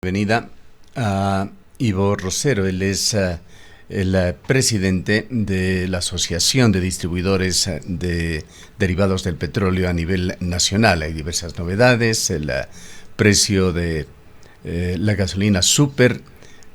Bienvenida a Ivo Rosero. Él es el presidente de la Asociación de Distribuidores de Derivados del Petróleo a nivel nacional. Hay diversas novedades. El precio de la gasolina super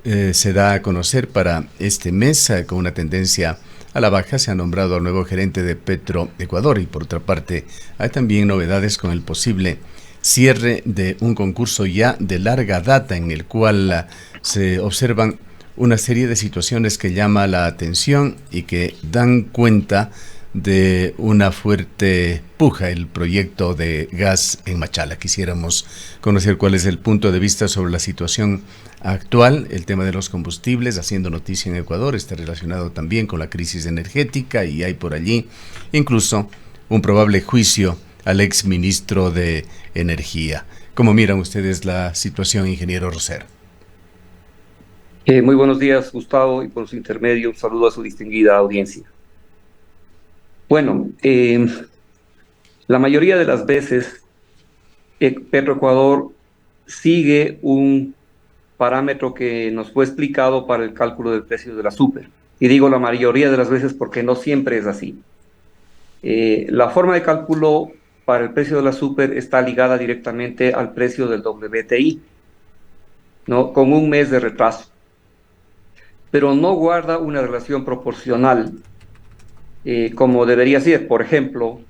se da a conocer para este mes con una tendencia a la baja. Se ha nombrado al nuevo gerente de Petroecuador y por otra parte hay también novedades con el posible cierre de un concurso ya de larga data en el cual se observan una serie de situaciones que llama la atención y que dan cuenta de una fuerte puja el proyecto de gas en Machala. Quisiéramos conocer cuál es el punto de vista sobre la situación actual, el tema de los combustibles, haciendo noticia en Ecuador, está relacionado también con la crisis energética y hay por allí incluso un probable juicio al ex ministro de Energía. ¿Cómo miran ustedes la situación, ingeniero Rosero? Muy buenos días, Gustavo, y por su intermedio, un saludo a su distinguida audiencia. Bueno, la mayoría de las veces, Petroecuador sigue un parámetro que nos fue explicado para el cálculo del precio de la super. Y digo la mayoría de las veces porque no siempre es así. La forma de cálculo para el precio de la super está ligada directamente al precio del WTI, ¿no? Con un mes de retraso, pero no guarda una relación proporcional como debería ser. Por ejemplo,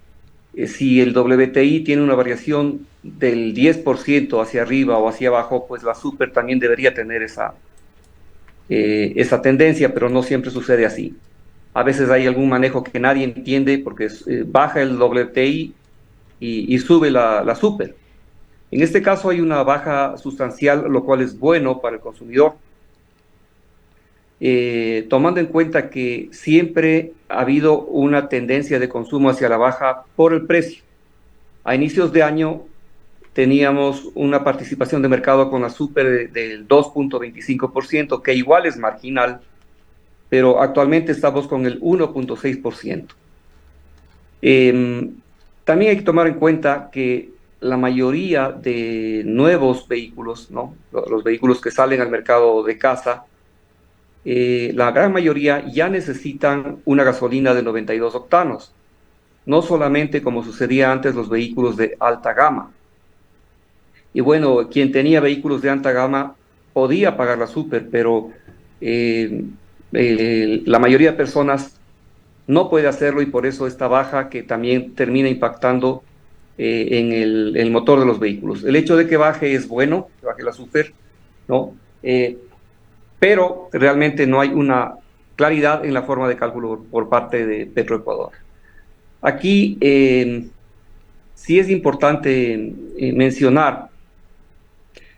si el WTI tiene una variación del 10% hacia arriba o hacia abajo, pues la super también debería tener esa tendencia, pero no siempre sucede así. A veces hay algún manejo que nadie entiende porque baja el WTI y sube la super. En este caso hay una baja sustancial, lo cual es bueno para el consumidor. Tomando en cuenta que siempre ha habido una tendencia de consumo hacia la baja por el precio. A inicios de año teníamos una participación de mercado con la super del 2.25%, que igual es marginal, pero actualmente estamos con el 1.6%. También hay que tomar en cuenta que la mayoría de nuevos vehículos, ¿no? Los vehículos que salen al mercado de casa, la gran mayoría ya necesitan una gasolina de 92 octanos, no solamente como sucedía antes los vehículos de alta gama. Y bueno, quien tenía vehículos de alta gama podía pagar la super, pero eh, la mayoría de personas no puede hacerlo y por eso esta baja que también termina impactando en el motor de los vehículos. El hecho de que baje es bueno, que baje la super, ¿no? Pero realmente no hay una claridad en la forma de cálculo por parte de Petroecuador. Aquí sí es importante mencionar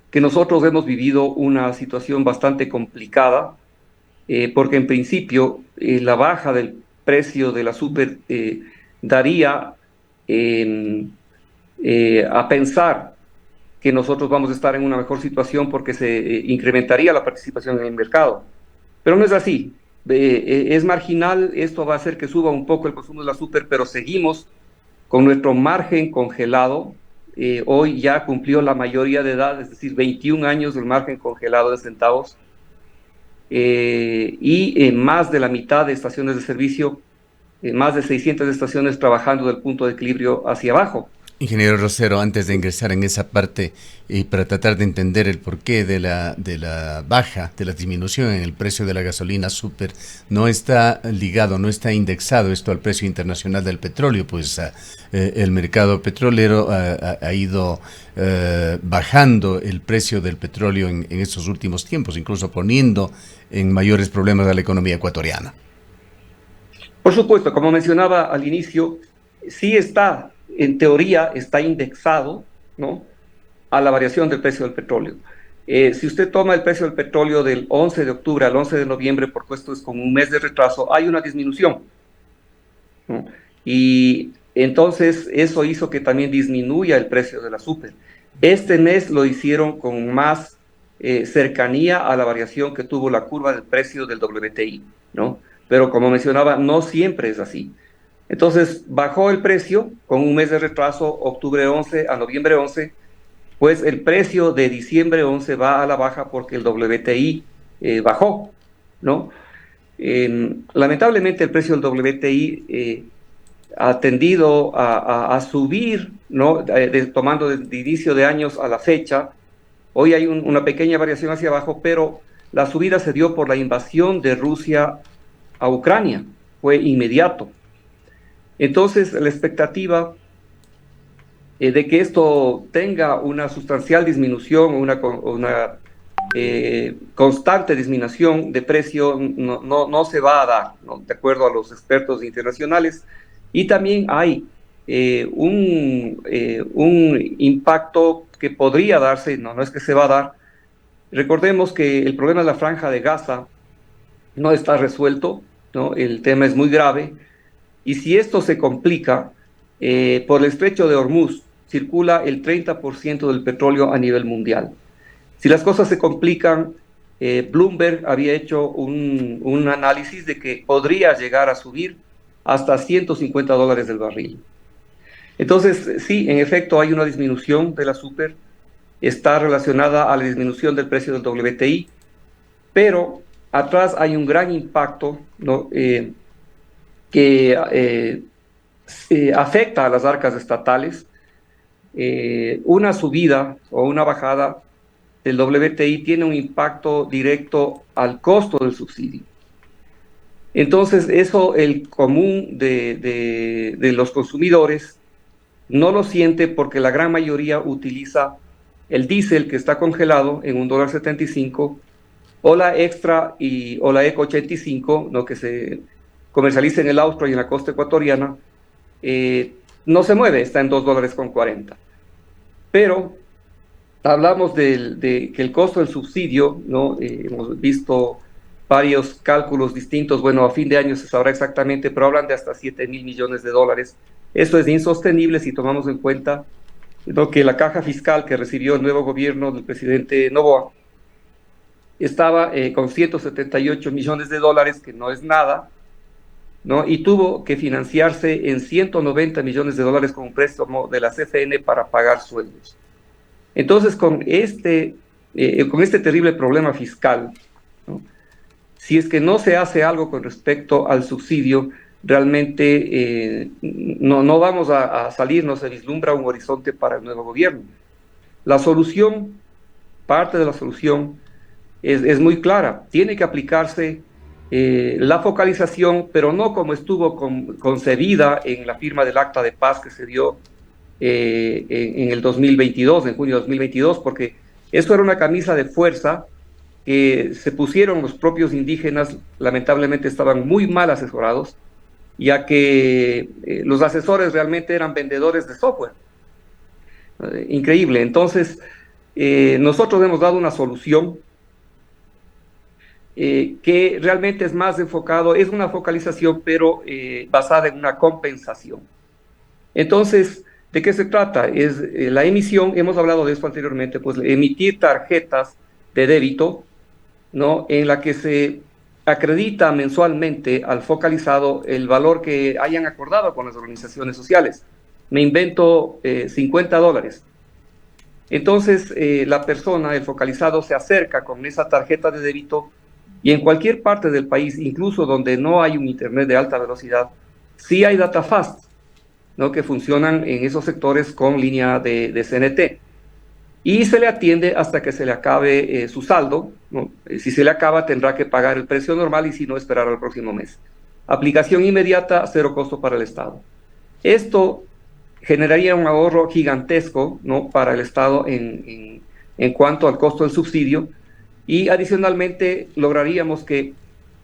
que nosotros hemos vivido una situación bastante complicada, porque en principio la baja del precio de la super daría a pensar que nosotros vamos a estar en una mejor situación porque se incrementaría la participación en el mercado. Pero no es así. Es marginal, esto va a hacer que suba un poco el consumo de la super, pero seguimos con nuestro margen congelado. Hoy ya cumplió la mayoría de edad, es decir, 21 años del margen congelado de centavos, y más de la mitad de estaciones de servicio, más de 600 estaciones trabajando del punto de equilibrio hacia abajo. Ingeniero Rosero, antes de ingresar en esa parte y para tratar de entender el porqué de la baja, de la disminución en el precio de la gasolina super, no está ligado, no está indexado esto al precio internacional del petróleo, pues el mercado petrolero ha ido bajando el precio del petróleo en estos últimos tiempos, incluso poniendo en mayores problemas a la economía ecuatoriana. Por supuesto, como mencionaba al inicio, sí está, en teoría, está indexado, ¿no?, a la variación del precio del petróleo. Si usted toma el precio del petróleo del 11 de octubre al 11 de noviembre, porque esto es con un mes de retraso, hay una disminución, ¿no? Y entonces eso hizo que también disminuya el precio de la super. Este mes lo hicieron con más cercanía a la variación que tuvo la curva del precio del WTI, ¿no? Pero como mencionaba, no siempre es así. Entonces bajó el precio con un mes de retraso, octubre 11 a noviembre 11, pues el precio de diciembre 11 va a la baja porque el WTI bajó, ¿no? Lamentablemente el precio del WTI ha tendido a subir, ¿no? Tomando de inicio de años a la fecha. Hoy hay una pequeña variación hacia abajo, pero la subida se dio por la invasión de Rusia a Ucrania, fue inmediato. Entonces, la expectativa de que esto tenga una sustancial disminución, una constante disminución de precio, no se va a dar, ¿no? De acuerdo a los expertos internacionales. Y también hay un impacto que podría darse, no es que se va a dar. Recordemos que el problema de la Franja de Gaza no está resuelto, ¿no? El tema es muy grave, y si esto se complica, por el estrecho de Hormuz circula el 30% del petróleo a nivel mundial. Si las cosas se complican, Bloomberg había hecho un análisis de que podría llegar a subir hasta $150 del barril. Entonces, sí, en efecto hay una disminución de la super, está relacionada a la disminución del precio del WTI, pero atrás hay un gran impacto, ¿no? Que afecta a las arcas estatales. Una subida o una bajada del WTI tiene un impacto directo al costo del subsidio. Entonces, eso el común de los consumidores no lo siente porque la gran mayoría utiliza el diésel que está congelado en $1.75, o la extra o la Eco 85, ¿no? Que se comercializa en el Austro y en la costa ecuatoriana, no se mueve, está en $2.40. Pero hablamos de que el costo del subsidio, ¿no? Hemos visto varios cálculos distintos, bueno, a fin de año se sabrá exactamente, pero hablan de hasta $7.000 millones. Esto es insostenible si tomamos en cuenta, ¿no?, que la caja fiscal que recibió el nuevo gobierno del presidente Noboa estaba con $178 millones, que no es nada, ¿no? Y tuvo que financiarse en $190 millones con un préstamo de la CFN para pagar sueldos. Entonces, con este terrible problema fiscal, ¿no?, si es que no se hace algo con respecto al subsidio, realmente no vamos a salir, no se vislumbra un horizonte para el nuevo gobierno. La solución, parte de la solución, es muy clara. Tiene que aplicarse la focalización, pero no como estuvo concebida en la firma del Acta de Paz que se dio en el 2022, en junio de 2022, porque esto era una camisa de fuerza que se pusieron los propios indígenas. Lamentablemente estaban muy mal asesorados, ya que los asesores realmente eran vendedores de software. Increíble. Entonces, nosotros hemos dado una solución que realmente es más enfocado, es una focalización, pero basada en una compensación. Entonces, ¿de qué se trata? Es la emisión, hemos hablado de esto anteriormente, pues emitir tarjetas de débito, ¿no?, en la que se acredita mensualmente al focalizado el valor que hayan acordado con las organizaciones sociales. Me invento $50. Entonces, la persona, el focalizado, se acerca con esa tarjeta de débito y en cualquier parte del país, incluso donde no hay un internet de alta velocidad, sí hay data fast, ¿no?, que funcionan en esos sectores con línea de CNT. Y se le atiende hasta que se le acabe su saldo, ¿no? Si se le acaba, tendrá que pagar el precio normal y si no, esperar al próximo mes. Aplicación inmediata, cero costo para el Estado. Esto generaría un ahorro gigantesco, ¿no?, para el Estado en cuanto al costo del subsidio, y adicionalmente lograríamos que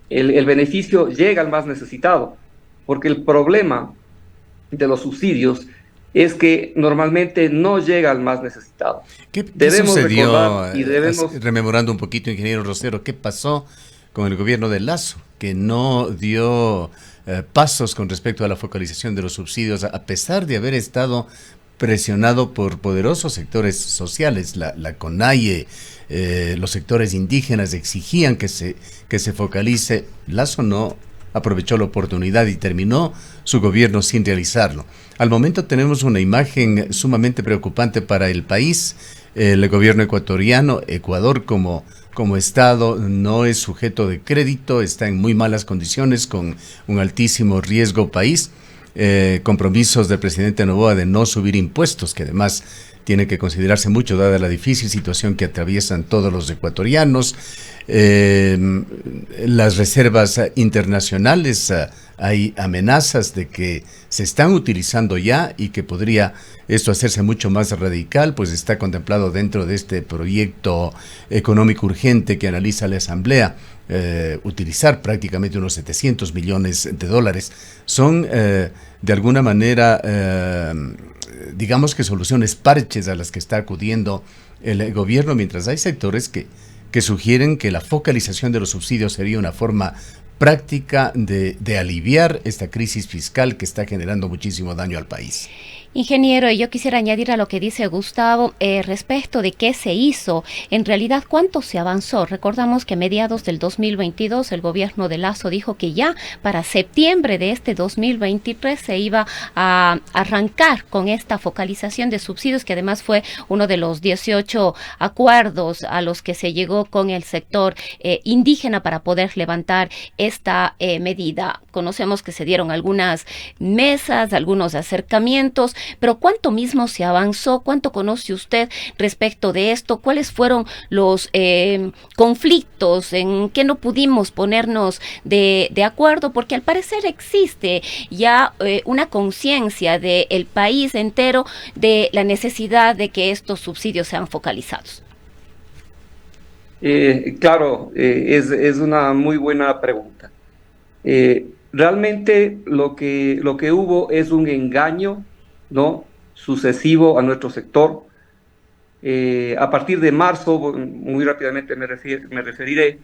el beneficio llegue al más necesitado, porque el problema de los subsidios es que normalmente no llega al más necesitado. ¿Qué sucedió, rememorando un poquito, ingeniero Rosero, qué pasó con el gobierno de Lasso, que no dio pasos con respecto a la focalización de los subsidios, a pesar de haber estado presionado por poderosos sectores sociales? La CONAIE, los sectores indígenas exigían que se focalice. Lasso no aprovechó la oportunidad y terminó su gobierno sin realizarlo. Al momento tenemos una imagen sumamente preocupante para el país. El gobierno ecuatoriano, Ecuador como Estado, no es sujeto de crédito, está en muy malas condiciones con un altísimo riesgo país. Compromisos del presidente Noboa de no subir impuestos, que además tiene que considerarse mucho dada la difícil situación que atraviesan todos los ecuatorianos. Las reservas internacionales, hay amenazas de que se están utilizando ya y que podría esto hacerse mucho más radical, pues está contemplado dentro de este proyecto económico urgente que analiza la Asamblea, utilizar prácticamente unos 700 millones de dólares. Son de alguna manera, digamos que soluciones parches a las que está acudiendo el gobierno, mientras hay sectores que sugieren que la focalización de los subsidios sería una forma práctica de aliviar esta crisis fiscal que está generando muchísimo daño al país. Ingeniero, yo quisiera añadir a lo que dice Gustavo respecto de qué se hizo. En realidad, ¿cuánto se avanzó? Recordamos que a mediados del 2022 el gobierno de Lasso dijo que ya para septiembre de este 2023 se iba a arrancar con esta focalización de subsidios, que además fue uno de los 18 acuerdos a los que se llegó con el sector indígena para poder levantar esta medida. Conocemos que se dieron algunas mesas, algunos acercamientos, pero ¿cuánto mismo se avanzó? ¿Cuánto conoce usted respecto de esto? ¿Cuáles fueron los conflictos en que no pudimos ponernos de acuerdo? Porque al parecer existe ya una conciencia del país entero de la necesidad de que estos subsidios sean focalizados. Claro, es una muy buena pregunta. Realmente lo que hubo es un engaño, ¿no?, sucesivo a nuestro sector. A partir de marzo, muy rápidamente me referiré,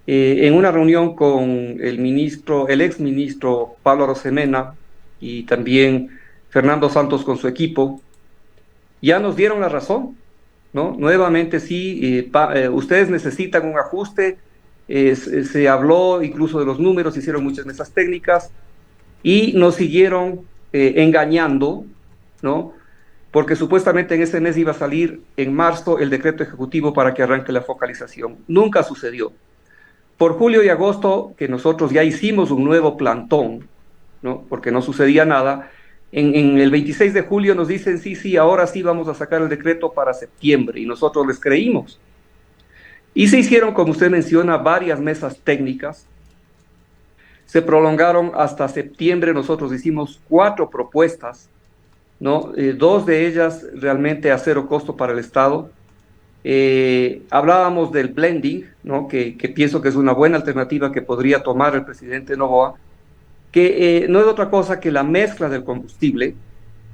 en una reunión con el ex ministro Pablo Arosemena y también Fernando Santos con su equipo, ya nos dieron la razón, ¿no? Nuevamente sí, ustedes necesitan un ajuste. Se habló incluso de los números, se hicieron muchas mesas técnicas y nos siguieron engañando, ¿no? Porque supuestamente en ese mes iba a salir en marzo el decreto ejecutivo para que arranque la focalización. Nunca sucedió. Por julio y agosto, que nosotros ya hicimos un nuevo plantón, ¿no?, porque no sucedía nada, en el 26 de julio nos dicen, sí, ahora sí vamos a sacar el decreto para septiembre, y nosotros les creímos. Y se hicieron, como usted menciona, varias mesas técnicas. Se prolongaron hasta septiembre. Nosotros hicimos 4 propuestas, ¿no? 2 de ellas realmente a 0 costo para el Estado. Hablábamos del blending, ¿no?, que pienso que es una buena alternativa que podría tomar el presidente Noboa, que no es otra cosa que la mezcla del combustible,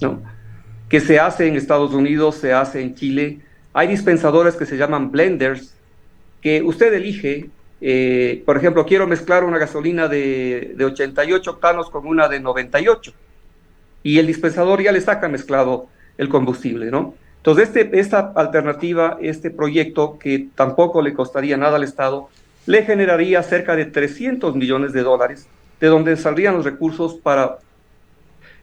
¿no?, que se hace en Estados Unidos, se hace en Chile. Hay dispensadores que se llaman blenders, que usted elige. Por ejemplo, quiero mezclar una gasolina de 88 octanos con una de 98, y el dispensador ya le saca mezclado el combustible, ¿no? Entonces, esta alternativa, este proyecto, que tampoco le costaría nada al Estado, le generaría cerca de 300 millones de dólares, de donde saldrían los recursos para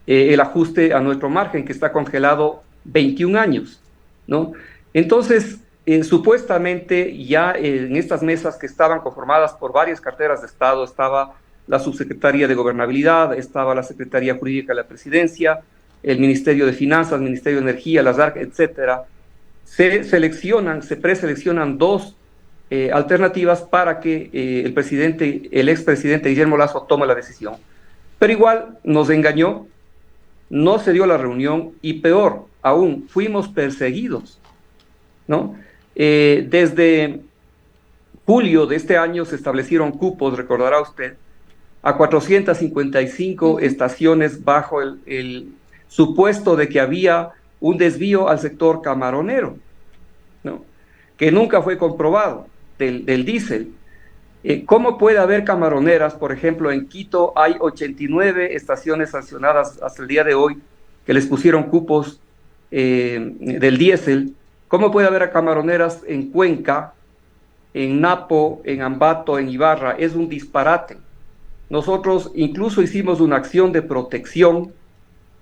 el ajuste a nuestro margen, que está congelado 21 años, ¿no? Entonces, supuestamente ya en estas mesas que estaban conformadas por varias carteras de Estado, estaba la Subsecretaría de Gobernabilidad, estaba la Secretaría Jurídica de la Presidencia, el Ministerio de Finanzas, el Ministerio de Energía, las ARC, etcétera. Se preseleccionan 2 alternativas para que el expresidente Guillermo Lasso tome la decisión. Pero igual nos engañó, no se dio la reunión y peor aún, fuimos perseguidos, ¿no? Desde julio de este año se establecieron cupos, recordará usted, a 455 estaciones bajo el supuesto de que había un desvío al sector camaronero, ¿no?, que nunca fue comprobado, del diésel. ¿Cómo puede haber camaroneras? Por ejemplo, en Quito hay 89 estaciones sancionadas hasta el día de hoy que les pusieron cupos del diésel. ¿Cómo puede haber camaroneras en Cuenca, en Napo, en Ambato, en Ibarra? Es un disparate. Nosotros incluso hicimos una acción de protección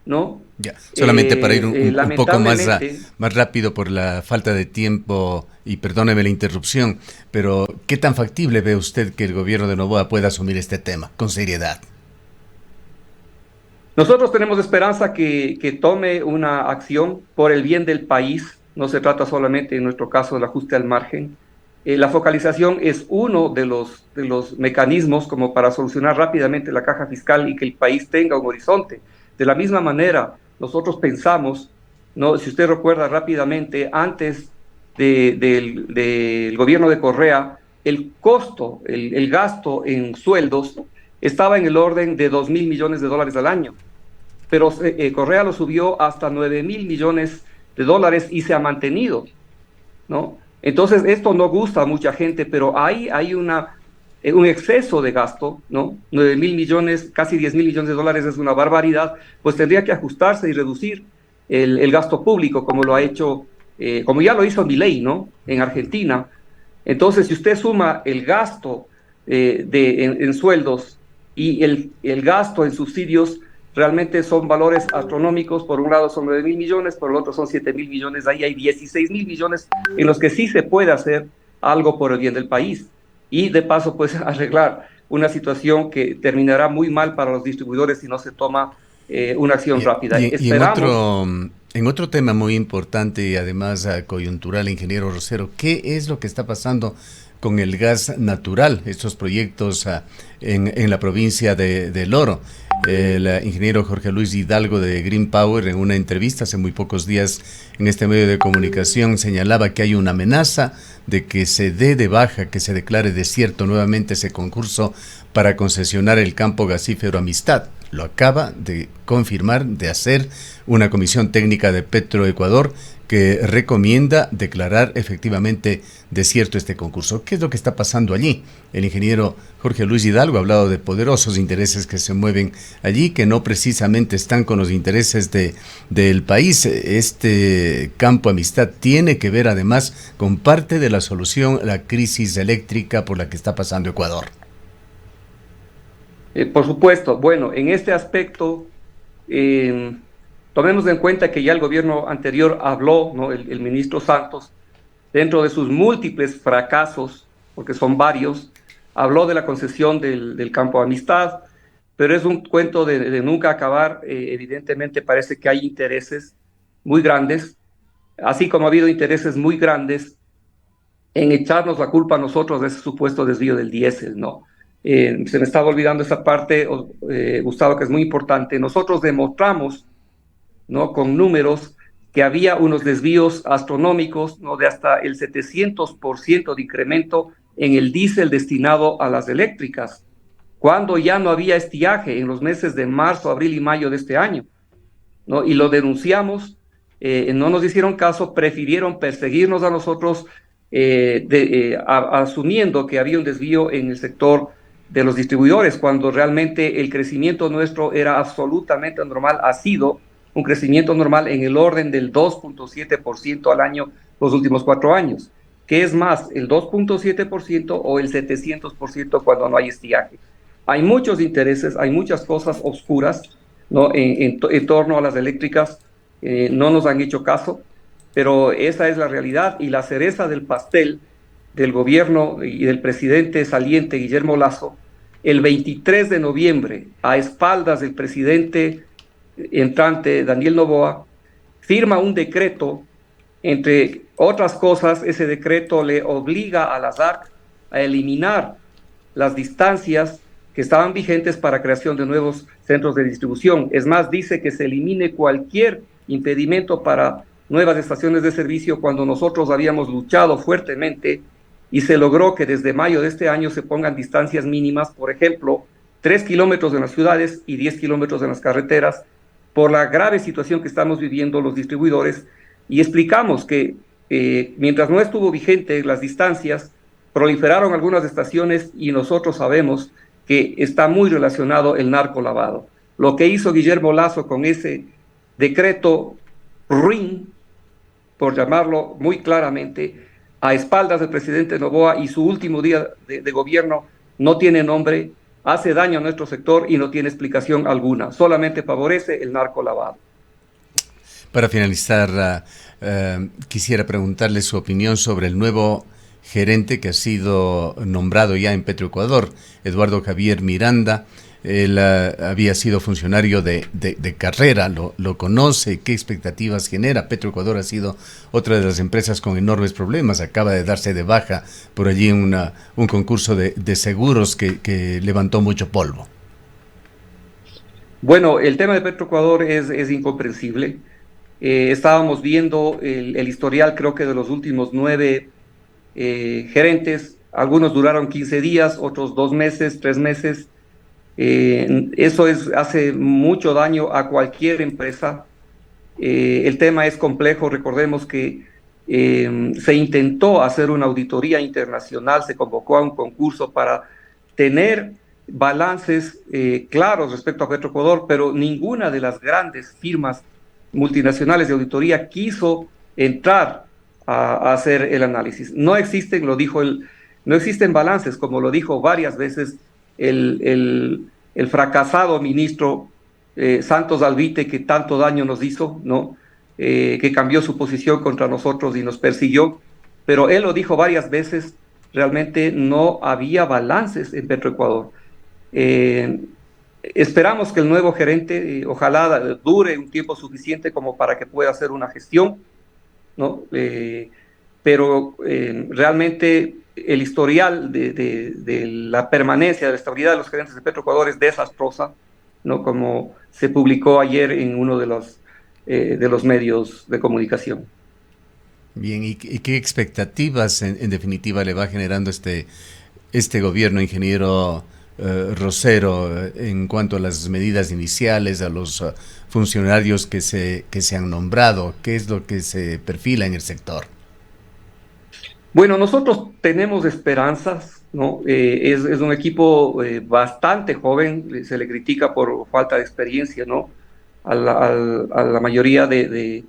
¿no? Ya, solamente para ir un poco Lamentablemente, más rápido por la falta de tiempo, y perdóneme la interrupción, pero ¿qué tan factible ve usted que el gobierno de Noboa pueda asumir este tema con seriedad? nosotros tenemos esperanza que tome una acción por el bien del país. No se trata solamente, en nuestro caso, del ajuste al margen. La focalización es uno de los mecanismos como para solucionar rápidamente la caja fiscal y que el país tenga un horizonte. De la misma manera, nosotros pensamos, ¿no? Si usted recuerda rápidamente, antes del gobierno de Correa, el costo, el gasto en sueldos estaba en el orden de $2.000 millones al año, pero Correa lo subió hasta $9.000 millones y se ha mantenido, ¿no? Entonces, esto no gusta a mucha gente, pero hay un exceso de gasto, ¿no? 9.000 millones, casi $10.000 millones es una barbaridad, pues tendría que ajustarse y reducir el gasto público, como lo ha hecho, como ya lo hizo Milei, ¿no? En Argentina. Entonces, si usted suma el gasto en sueldos y el gasto en subsidios, realmente son valores astronómicos. Por un lado son 9.000 millones, por el otro son 7.000 millones. Ahí hay 16.000 millones en los que sí se puede hacer algo por el bien del país. Y de paso, pues arreglar una situación que terminará muy mal para los distribuidores si no se toma una acción rápida. Y Esperamos. en otro tema muy importante y además coyuntural, ingeniero Rosero, ¿qué es lo que está pasando con el gas natural, estos proyectos en la provincia del Oro? El ingeniero Jorge Luis Hidalgo de Green Power, en una entrevista hace muy pocos días en este medio de comunicación, señalaba que hay una amenaza de que se dé de baja, que se declare desierto nuevamente ese concurso para concesionar el campo gasífero Amistad. Lo acaba de confirmar, de hacer una comisión técnica de Petroecuador que recomienda declarar efectivamente desierto este concurso. ¿Qué es lo que está pasando allí? El ingeniero Jorge Luis Hidalgo ha hablado de poderosos intereses que se mueven allí, que no precisamente están con los intereses del país. Este campo Amistad tiene que ver además con parte de la solución a la crisis eléctrica por la que está pasando Ecuador. Por supuesto, bueno, en este aspecto, tomemos en cuenta que ya el gobierno anterior habló, ¿no? El ministro Santos, dentro de sus múltiples fracasos, porque son varios, habló de la concesión del campo Amistad, pero es un cuento de nunca acabar. Evidentemente parece que hay intereses muy grandes, así como ha habido intereses muy grandes en echarnos la culpa a nosotros de ese supuesto desvío del diésel, ¿no? Se me estaba olvidando esa parte, Gustavo, que es muy importante. Nosotros demostramos, ¿no? Con números, que había unos desvíos astronómicos, ¿no? De hasta el 700% de incremento en el diésel destinado a las eléctricas, cuando ya no había estiaje en los meses de marzo, abril y mayo de este año, ¿no? Y lo denunciamos, no nos hicieron caso, prefirieron perseguirnos a nosotros, asumiendo que había un desvío en el sector de los distribuidores, cuando realmente el crecimiento nuestro era absolutamente normal, ha sido un crecimiento normal en el orden del 2.7% al año los últimos 4 años. ¿Qué es más, el 2.7% o el 700% cuando no hay estiaje? Hay muchos intereses, hay muchas cosas oscuras, ¿no? En torno a las eléctricas. No nos han hecho caso, pero esa es la realidad, y la cereza del pastel del gobierno y del presidente saliente Guillermo Lasso, el 23 de noviembre, a espaldas del presidente entrante Daniel Noboa, firma un decreto. Entre otras cosas, ese decreto le obliga a la SAC a eliminar las distancias que estaban vigentes para creación de nuevos centros de distribución. Es más, dice que se elimine cualquier impedimento para nuevas estaciones de servicio, cuando nosotros habíamos luchado fuertemente y se logró que desde mayo de este año se pongan distancias mínimas, por ejemplo, 3 kilómetros en las ciudades y 10 kilómetros en las carreteras, por la grave situación que estamos viviendo los distribuidores. Y explicamos que mientras no estuvo vigente las distancias, proliferaron algunas estaciones, y nosotros sabemos que está muy relacionado el narcolavado. Lo que hizo Guillermo Lasso con ese decreto ruin, por llamarlo muy claramente, a espaldas del presidente Noboa, y su último día de gobierno, no tiene nombre. hace daño a nuestro sector y no tiene explicación alguna, solamente favorece el narcolavado. Para finalizar, quisiera preguntarle su opinión sobre el nuevo gerente que ha sido nombrado ya en Petroecuador, Eduardo Javier Miranda. Él había sido funcionario de carrera, lo conoce, qué expectativas genera. Petroecuador ha sido otra de las empresas con enormes problemas, acaba de darse de baja por allí un concurso de seguros que levantó mucho polvo. Bueno, el tema de Petroecuador es incomprensible. Estábamos viendo el historial, creo que de los últimos 9 gerentes, algunos duraron 15 días, otros 2 meses, 3 meses. Eso hace mucho daño a cualquier empresa. El tema es complejo. Recordemos que se intentó hacer una auditoría internacional, se convocó a un concurso para tener balances claros respecto a Petroecuador, pero ninguna de las grandes firmas multinacionales de auditoría quiso entrar a hacer el análisis. No existen, no existen balances, como lo dijo varias veces el fracasado ministro Santos Alvite, que tanto daño nos hizo, ¿no? Que cambió su posición contra nosotros y nos persiguió, pero él lo dijo varias veces, realmente no había balances en Petroecuador. Esperamos que el nuevo gerente, ojalá dure un tiempo suficiente como para que pueda hacer una gestión, ¿no? Pero realmente el historial de la permanencia, de la estabilidad de los gerentes de Petroecuador es desastrosa, ¿no? Como se publicó ayer en uno de los medios de comunicación. Bien, ¿y qué expectativas en definitiva le va generando este gobierno, ingeniero Rosero, en cuanto a las medidas iniciales, a los funcionarios que se han nombrado? ¿Qué es lo que se perfila en el sector? Bueno, nosotros tenemos esperanzas, ¿no? Es un equipo bastante joven, se le critica por falta de experiencia, ¿no? A la mayoría de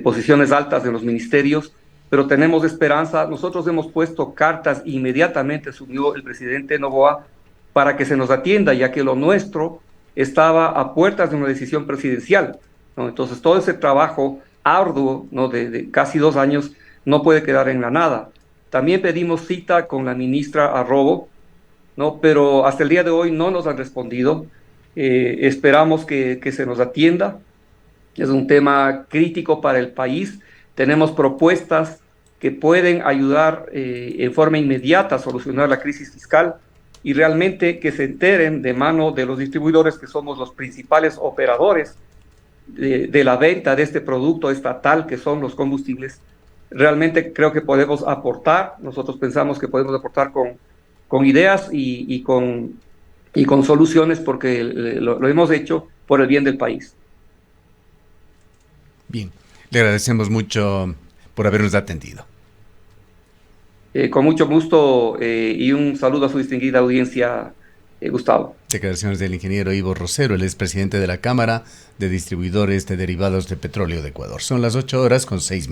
posiciones altas en los ministerios, pero tenemos esperanza. Nosotros hemos puesto cartas, inmediatamente subió el presidente Noboa para que se nos atienda, ya que lo nuestro estaba a puertas de una decisión presidencial, ¿no? Entonces todo ese trabajo arduo, ¿no? de casi 2 años no puede quedar en la nada. También pedimos cita con la ministra Arrobo, ¿no? Pero hasta el día de hoy no nos han respondido. Esperamos que se nos atienda. Es un tema crítico para el país. Tenemos propuestas que pueden ayudar en forma inmediata a solucionar la crisis fiscal y realmente que se enteren de mano de los distribuidores, que somos los principales operadores de la venta de este producto estatal que son los combustibles. Realmente creo que podemos aportar. Nosotros pensamos que podemos aportar con ideas y con soluciones, porque lo hemos hecho por el bien del país. Bien, le agradecemos mucho por habernos atendido. Con mucho gusto y un saludo a su distinguida audiencia, Gustavo. Declaraciones del ingeniero Ivo Rosero, el expresidente de la Cámara de Distribuidores de Derivados de Petróleo de Ecuador. Son las 8:06.